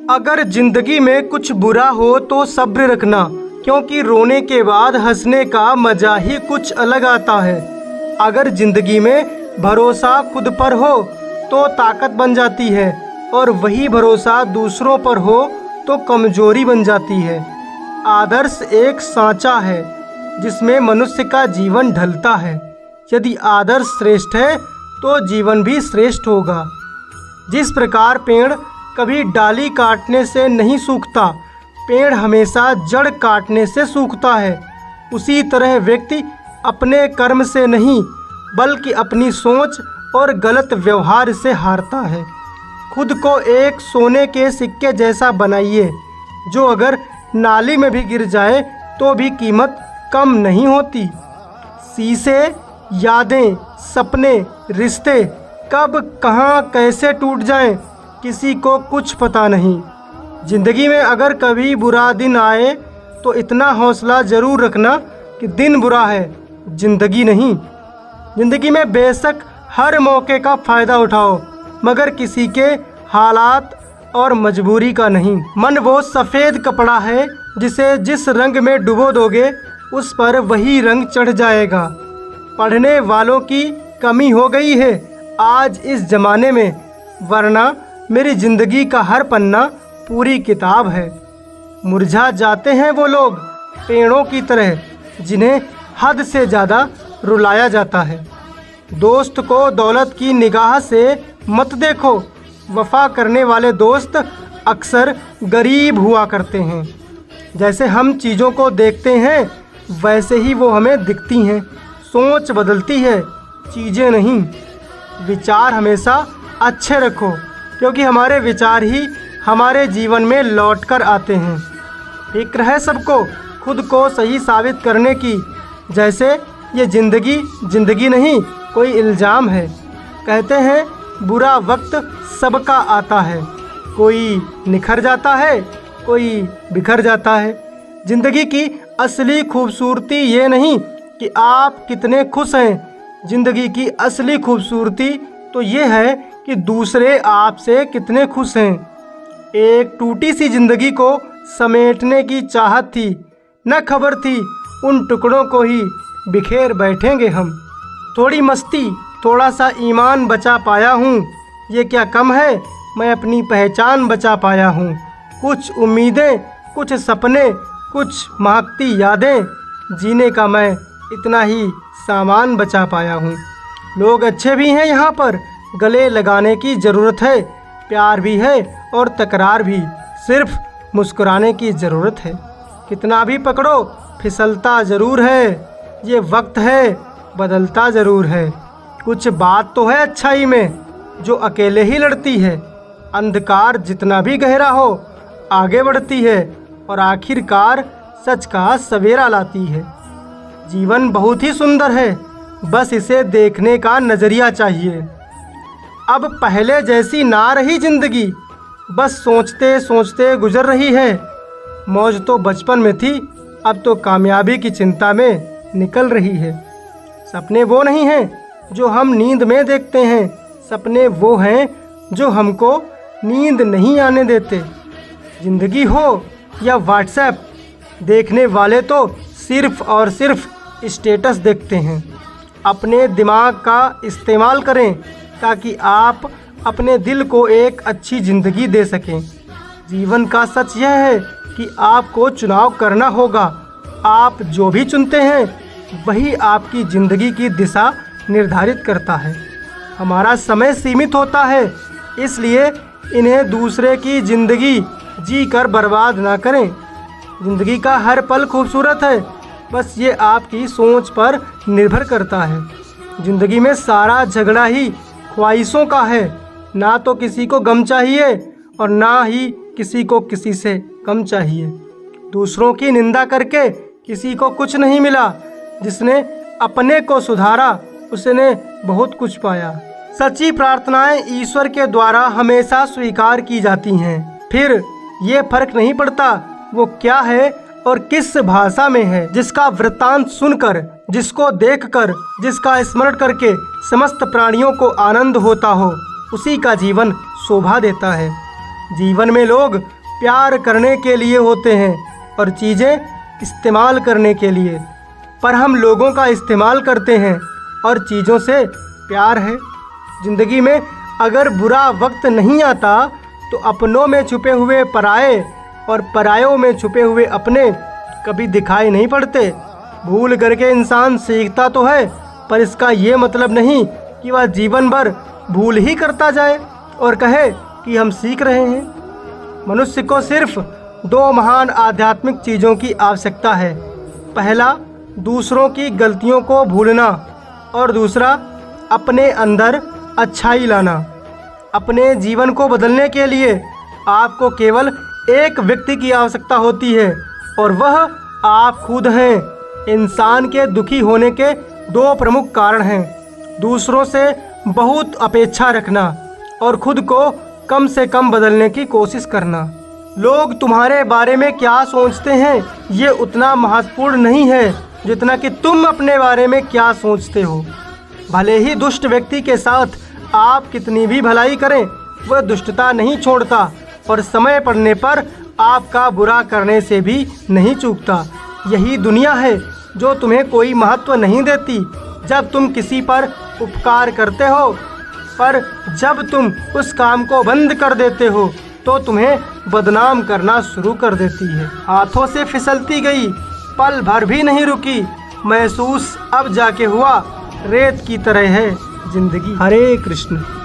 अगर जिंदगी में कुछ बुरा हो तो सब्र रखना, क्योंकि रोने के बाद हंसने का मजा ही कुछ अलग आता है। अगर जिंदगी में भरोसा खुद पर हो तो ताकत बन जाती है, और वही भरोसा दूसरों पर हो तो कमजोरी बन जाती है। आदर्श एक सांचा है जिसमें मनुष्य का जीवन ढलता है। यदि आदर्श श्रेष्ठ है तो जीवन भी श्रेष्ठ होगा। जिस प्रकार पेड़ कभी डाली काटने से नहीं सूखता, पेड़ हमेशा जड़ काटने से सूखता है, उसी तरह व्यक्ति अपने कर्म से नहीं बल्कि अपनी सोच और गलत व्यवहार से हारता है। खुद को एक सोने के सिक्के जैसा बनाइए, जो अगर नाली में भी गिर जाए तो भी कीमत कम नहीं होती। शीशे, यादें, सपने, रिश्ते कब कहाँ कैसे टूट जाएं, किसी को कुछ पता नहीं। ज़िंदगी में अगर कभी बुरा दिन आए तो इतना हौसला ज़रूर रखना कि दिन बुरा है, ज़िंदगी नहीं। ज़िंदगी में बेशक हर मौके का फ़ायदा उठाओ, मगर किसी के हालात और मजबूरी का नहीं। मन वो सफ़ेद कपड़ा है जिसे जिस रंग में डुबो दोगे उस पर वही रंग चढ़ जाएगा। पढ़ने वालों की कमी हो गई है आज इस ज़माने में, वरना मेरी ज़िंदगी का हर पन्ना पूरी किताब है। मुरझा जाते हैं वो लोग पेड़ों की तरह जिन्हें हद से ज़्यादा रुलाया जाता है। दोस्त को दौलत की निगाह से मत देखो, वफ़ा करने वाले दोस्त अक्सर गरीब हुआ करते हैं। जैसे हम चीज़ों को देखते हैं वैसे ही वो हमें दिखती हैं। सोच बदलती है, चीज़ें नहीं। विचार हमेशा अच्छे रखो, क्योंकि हमारे विचार ही हमारे जीवन में लौट कर आते हैं। फिक्र है सबको खुद को सही साबित करने की, जैसे ये ज़िंदगी नहीं कोई इल्ज़ाम है। कहते हैं बुरा वक्त सबका आता है, कोई निखर जाता है, कोई बिखर जाता है। ज़िंदगी की असली खूबसूरती ये नहीं कि आप कितने खुश हैं, ज़िंदगी की असली खूबसूरती तो ये है कि दूसरे आपसे कितने खुश हैं। एक टूटी सी ज़िंदगी को समेटने की चाहत थी, न खबर थी उन टुकड़ों को ही बिखेर बैठेंगे हम। थोड़ी मस्ती, थोड़ा सा ईमान बचा पाया हूँ, ये क्या कम है, मैं अपनी पहचान बचा पाया हूँ। कुछ उम्मीदें, कुछ सपने, कुछ महकती यादें, जीने का मैं इतना ही सामान बचा पाया हूँ। लोग अच्छे भी हैं यहाँ पर, गले लगाने की ज़रूरत है, प्यार भी है और तकरार भी, सिर्फ मुस्कुराने की ज़रूरत है। कितना भी पकड़ो फिसलता ज़रूर है, ये वक्त है बदलता ज़रूर है। कुछ बात तो है अच्छाई में जो अकेले ही लड़ती है, अंधकार जितना भी गहरा हो आगे बढ़ती है, और आखिरकार सच का सवेरा लाती है। जीवन बहुत ही सुंदर है, बस इसे देखने का नज़रिया चाहिए। अब पहले जैसी ना रही ज़िंदगी, बस सोचते सोचते गुजर रही है। मौज तो बचपन में थी, अब तो कामयाबी की चिंता में निकल रही है। सपने वो नहीं हैं जो हम नींद में देखते हैं, सपने वो हैं जो हमको नींद नहीं आने देते। ज़िंदगी हो या व्हाट्सएप, देखने वाले तो सिर्फ़ और सिर्फ स्टेटस देखते हैं। अपने दिमाग का इस्तेमाल करें ताकि आप अपने दिल को एक अच्छी ज़िंदगी दे सकें। जीवन का सच यह है कि आपको चुनाव करना होगा। आप जो भी चुनते हैं वही आपकी ज़िंदगी की दिशा निर्धारित करता है। हमारा समय सीमित होता है, इसलिए इन्हें दूसरे की ज़िंदगी जी कर बर्बाद ना करें। ज़िंदगी का हर पल खूबसूरत है, बस ये आपकी सोच पर निर्भर करता है। ज़िंदगी में सारा झगड़ा ही ख्वाहिशों का है, ना तो किसी को गम चाहिए और ना ही किसी को किसी से कम चाहिए। दूसरों की निंदा करके किसी को कुछ नहीं मिला, जिसने अपने को सुधारा उसने बहुत कुछ पाया। सच्ची प्रार्थनाएं ईश्वर के द्वारा हमेशा स्वीकार की जाती हैं। फिर ये फर्क नहीं पड़ता वो क्या है और किस भाषा में है। जिसका वृत्तांत सुनकर, जिसको देखकर, जिसका स्मरण करके समस्त प्राणियों को आनंद होता हो, उसी का जीवन शोभा देता है। जीवन में लोग प्यार करने के लिए होते हैं और चीज़ें इस्तेमाल करने के लिए। पर हम लोगों का इस्तेमाल करते हैं और चीज़ों से प्यार है। ज़िंदगी में अगर बुरा वक्त नहीं आता तो अपनों में छुपे हुए पराये और परायों में छुपे हुए अपने कभी दिखाई नहीं पड़ते। भूल करके इंसान सीखता तो है, पर इसका ये मतलब नहीं कि वह जीवन भर भूल ही करता जाए और कहे कि हम सीख रहे हैं। मनुष्य को सिर्फ दो महान आध्यात्मिक चीज़ों की आवश्यकता है। पहला, दूसरों की गलतियों को भूलना और दूसरा, अपने अंदर अच्छाई लाना। अपने जीवन को बदलने के लिए आपको केवल एक व्यक्ति की आवश्यकता होती है और वह आप खुद हैं। इंसान के दुखी होने के दो प्रमुख कारण हैं: दूसरों से बहुत अपेक्षा रखना और खुद को कम से कम बदलने की कोशिश करना। लोग तुम्हारे बारे में क्या सोचते हैं ये उतना महत्वपूर्ण नहीं है जितना कि तुम अपने बारे में क्या सोचते हो। भले ही दुष्ट व्यक्ति के साथ आप कितनी भी भलाई करें, वह दुष्टता नहीं छोड़ता और समय पड़ने पर आपका बुरा करने से भी नहीं चूकता। यही दुनिया है जो तुम्हें कोई महत्व नहीं देती जब तुम किसी पर उपकार करते हो, पर जब तुम उस काम को बंद कर देते हो तो तुम्हें बदनाम करना शुरू कर देती है। हाथों से फिसलती गई, पल भर भी नहीं रुकी, महसूस अब जाके हुआ रेत की तरह है जिंदगी। हरे कृष्ण।